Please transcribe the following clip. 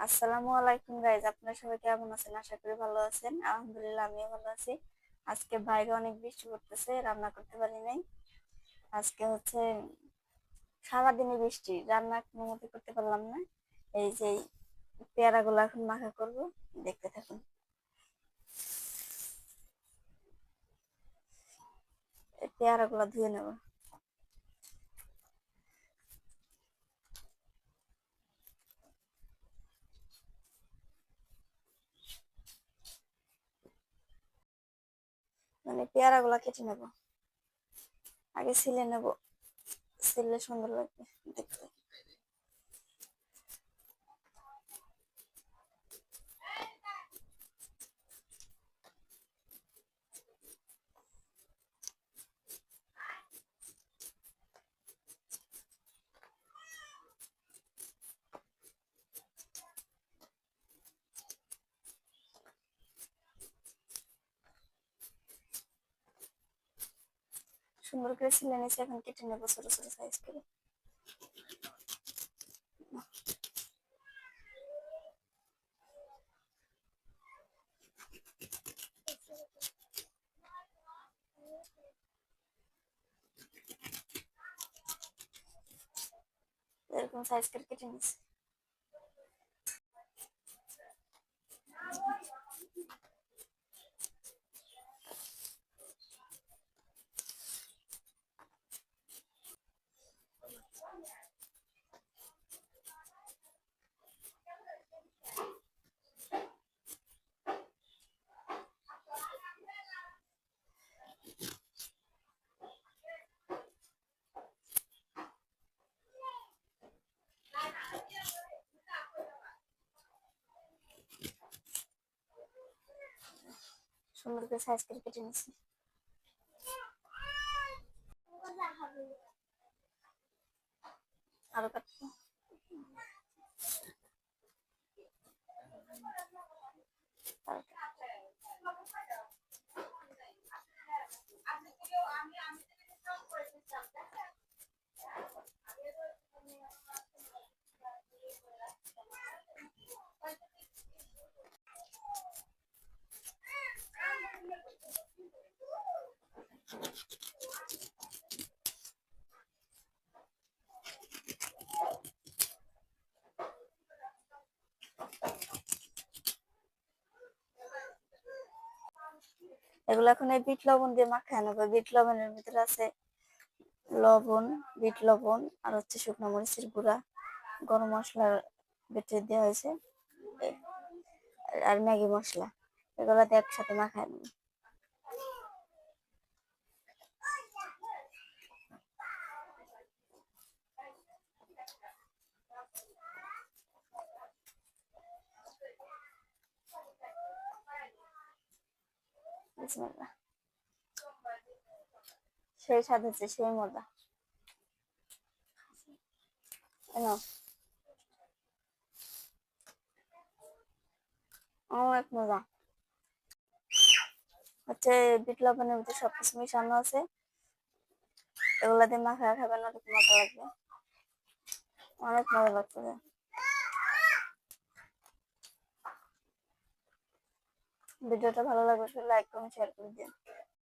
আসসালামু আলাইকুম গাইজ, আপনারা সবাই কেমন আছেন? আশা করি ভালো আছেন। আলহামদুলিল্লাহ, আমিও ভালো আছি। আজকে বাইরে অনেক বৃষ্টি পড়তেছে, রান্না করতে পারি নাই। আজকে হচ্ছে সারাদিনে বৃষ্টি, রান্না কোনো মতে করতে পারলাম না। এই যে পেয়ারা গুলো এখন মাখা করব, দেখতে থাকুন। এই পেয়ারা গুলা ধুয়ে নেব। মানে পেয়ারা গুলা কেটে নেব, আগে ছিলে নেব, ছিলে সুন্দর লাগবে দেখতে। সুন্দর করে ছিলে নিয়েছি, এখন কেটে নেবো ছোট ছোট সাইজ করে। এরকম সাইজ করে কেটে নিয়েছি। সুন্দর করে সাইজ করে কেটে নিয়েছি। আরো কাটবো। এগুলো এখন এই বিট লবণ দিয়ে মাখায় নেবো। বিট লবণের ভিতরে আছে লবণ, বিট লবণ, আর হচ্ছে শুকনো মরিচের গুঁড়া, গরম মশলা বেটে দেওয়া হয়েছে, আর ম্যাগি মশলা। এগুলো দিয়ে একসাথে মাখায় নেবো। সেই স্বাদ হচ্ছে, সেই মজা। অনেক মজা হচ্ছে। বিট লবণের ভিতরে সবকিছু মিশানো আছে, এগুলা দিয়ে মাখায় খাবেন, অনেক মজা লাগবে, অনেক মজা লাগছে। ভিডিওটা ভালো লাগবে লাইক করুন, শেয়ার করে দিন।